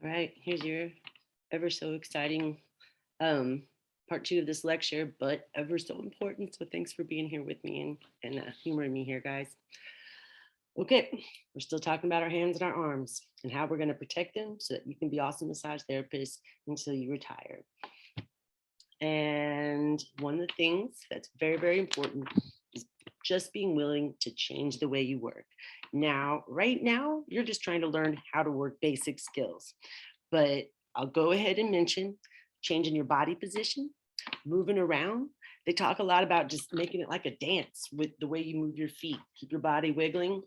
All right, here's your ever so exciting um, part two of this lecture, but ever so important. So thanks for being here with me and humoring me here, guys. Okay, we're still talking about our hands and our arms and how we're going to protect them so that you can be awesome massage therapists until you retire. And one of the things that's very, very important is just being willing to change the way you work. Now, right now, you're just trying to learn how to work basic skills. But I'll go ahead and mention changing your body position, moving around. They talk a lot about just making it like a dance with the way you move your feet. Keep your body wiggling,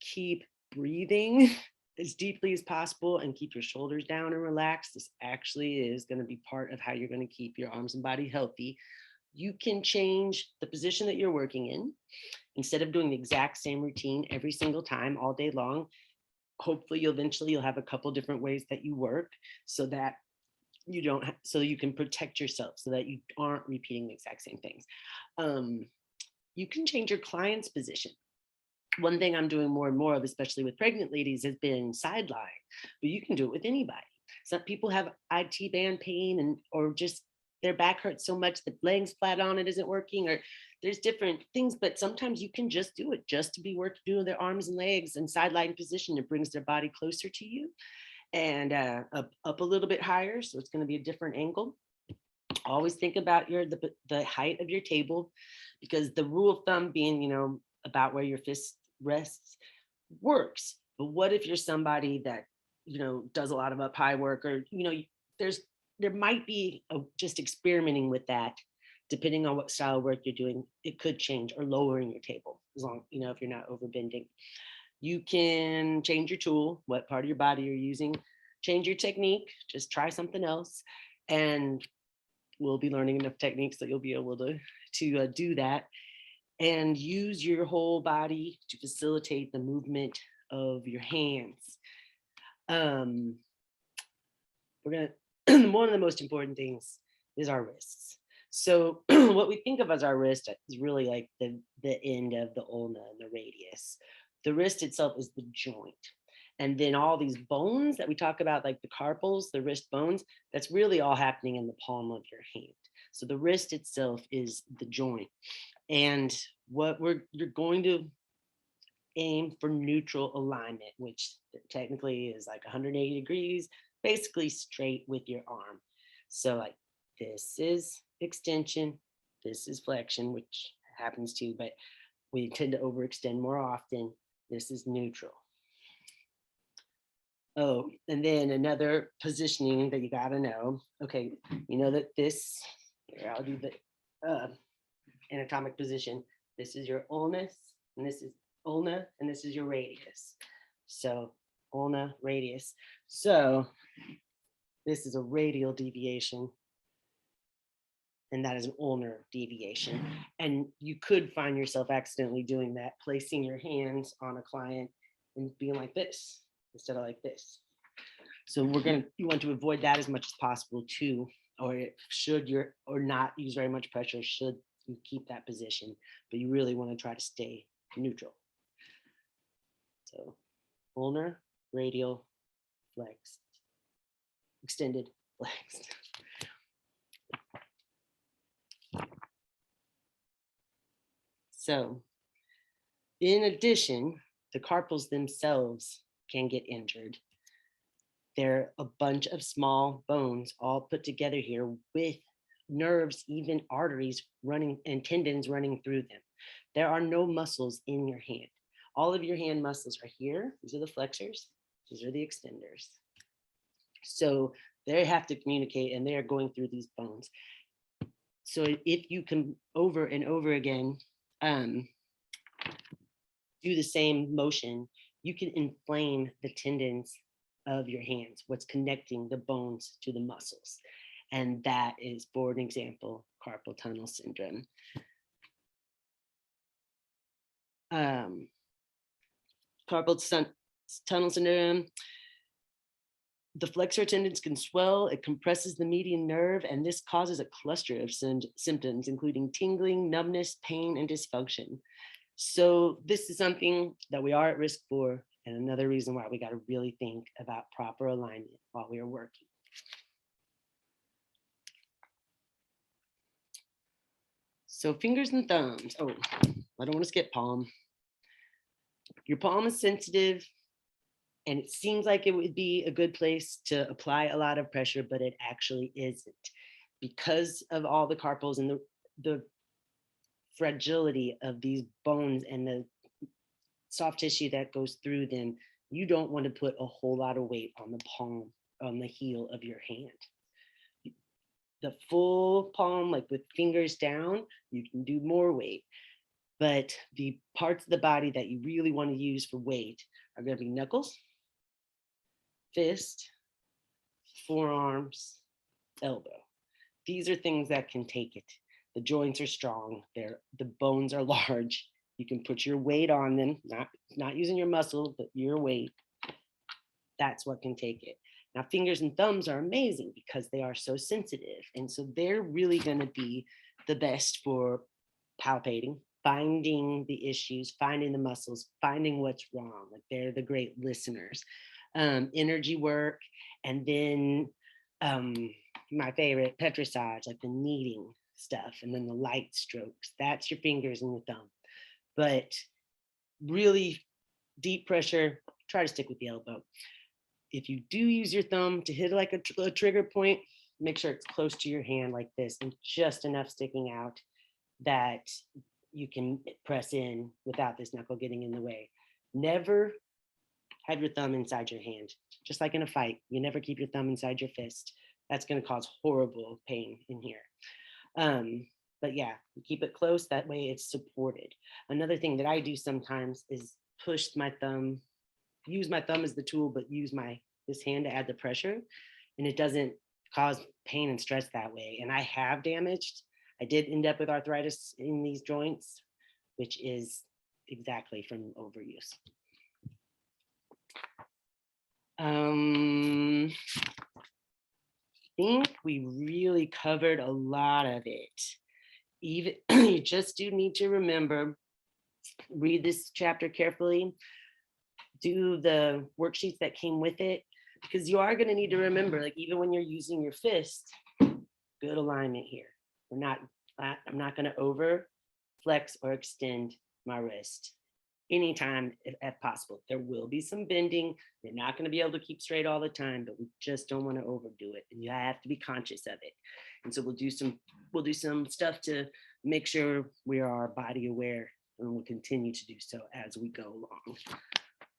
keep breathing as deeply as possible, and keep your shoulders down and relaxed. This actually is going to be part of how you're going to keep your arms and body healthy. You can change the position that you're working in. Instead of doing the exact same routine every single time all day long, hopefully you'll have a couple different ways that you work so that you don't so you can protect yourself so that you aren't repeating the exact same things. um, you can change your client's position. One thing I'm doing more and more of, especially with pregnant ladies, has been sideline, but you can do it with anybody. Some people have IT band pain and or just their back hurts so much that laying flat on it isn't working, or there's different things, but sometimes you can just do it just to be doing their arms and legs and sideline position. It brings their body closer to you and up a little bit higher. So it's going to be a different angle. Always think about the height of your table, because the rule of thumb being, about where your fist rests works. But what if you're somebody that, does a lot of up high work, or, there's, there might be just experimenting with that. Depending on what style of work you're doing, it could change, or lowering your table, as long, if you're not over bending. You can change your tool, what part of your body you're using, change your technique, just try something else. And we'll be learning enough techniques that you'll be able to do that, and use your whole body to facilitate the movement of your hands. Um, we're gonna one of the most important things is our wrists. So what we think of as our wrist is really like the end of the ulna and the radius. The wrist itself is the joint. And then all these bones that we talk about, like the carpals, the wrist bones, that's really all happening in the palm of your hand. So the wrist itself is the joint. And you're going to aim for neutral alignment, which technically is like 180 degrees, basically straight with your arm. So like this is extension, this is flexion, which happens too, but we tend to overextend more often. This is neutral. Oh, and then another positioning that you got to know. Okay, you know that this, here, I'll do the anatomic position. This is your ulnus, and this is ulna, and this is your radius. So ulna, radius. So this is a radial deviation, and that is an ulnar deviation. And you could find yourself accidentally doing that, placing your hands on a client and being like this instead of like this. So you want to avoid that as much as possible too, or not use very much pressure should you keep that position, but you really want to try to stay neutral. So ulnar, radial, flexed, extended, flexed. So in addition, the carpals themselves can get injured. They're a bunch of small bones all put together here with nerves, even arteries running and tendons running through them. There are no muscles in your hand. All of your hand muscles are here. These are the flexors. These are the extenders. So they have to communicate, and they are going through these bones. So if you can over and over again do the same motion, you can inflame the tendons of your hands, what's connecting the bones to the muscles. And that is, for an example, carpal tunnel syndrome. Carpal tunnel syndrome, the flexor tendons can swell, it compresses the median nerve, and this causes a cluster of symptoms, including tingling, numbness, pain, and dysfunction. So this is something that we are at risk for And another reason why we got to really think about proper alignment while we are working. So fingers and thumbs. Oh, I don't want to skip palm. Your palm is sensitive, and it seems like it would be a good place to apply a lot of pressure, but it actually isn't. Because of all the carpals and the fragility of these bones and the soft tissue that goes through them, you don't want to put a whole lot of weight on the palm, on the heel of your hand. The full palm, like with fingers down, you can do more weight. But the parts of the body that you really want to use for weight are going to be knuckles, fist, forearms, elbow. These are things that can take it. The joints are strong. The bones are large. You can put your weight on them, not using your muscle, but your weight. That's what can take it. Now, fingers and thumbs are amazing because they are so sensitive. And so they're really going to be the best for palpating, finding the issues, finding the muscles, finding what's wrong. Like they're the great listeners. Energy work, and then my favorite, petrissage, like the kneading stuff, and then the light strokes. That's your fingers and your thumb. But really deep pressure, try to stick with the elbow. If you do use your thumb to hit like a trigger point, make sure it's close to your hand like this and just enough sticking out that you can press in without this knuckle getting in the way. Never have your thumb inside your hand. Just like in a fight, you never keep your thumb inside your fist. That's going to cause horrible pain in here. But yeah, keep it close. That way it's supported. Another thing that I do sometimes is push my thumb, use my thumb as the tool, but use this hand to add the pressure. And it doesn't cause pain and stress that way. And I have damaged. I did end up with arthritis in these joints, which is exactly from overuse. I think we really covered a lot of it. Even you just do need to remember, read this chapter carefully, do the worksheets that came with it, because you are going to need to remember, like even when you're using your fist, good alignment here. I'm not going to over flex or extend my wrist anytime if possible. There will be some bending. You're not going to be able to keep straight all the time, but we just don't want to overdo it. And you have to be conscious of it. And so we'll do some stuff to make sure we are body aware, and we'll continue to do so as we go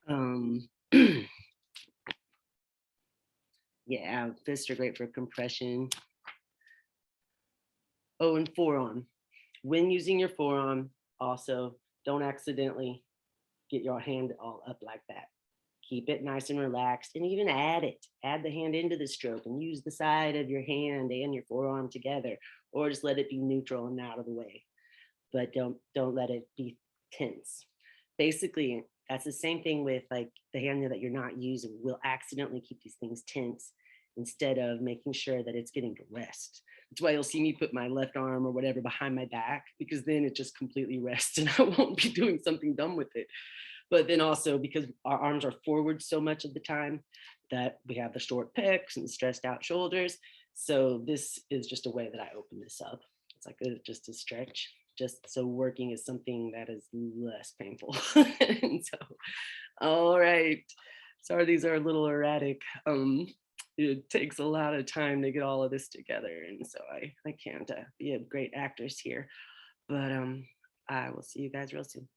along. Yeah, fists are great for compression. Oh, and forearm. When using your forearm, also don't accidentally get your hand all up like that. Keep it nice and relaxed, and even add the hand into the stroke and use the side of your hand and your forearm together, or just let it be neutral and out of the way. But don't let it be tense. Basically, that's the same thing with like the hand that you're not using. We'll accidentally keep these things tense instead of making sure that it's getting to rest. That's why you'll see me put my left arm or whatever behind my back, because then it just completely rests and I won't be doing something dumb with it. But then also because our arms are forward so much of the time that we have the short pecs and stressed out shoulders. So this is just a way that I open this up. It's like just a stretch, just so working is something that is less painful. And so, all right. Sorry, these are a little erratic. It takes a lot of time to get all of this together. And so I can't be a great actress here, but I will see you guys real soon.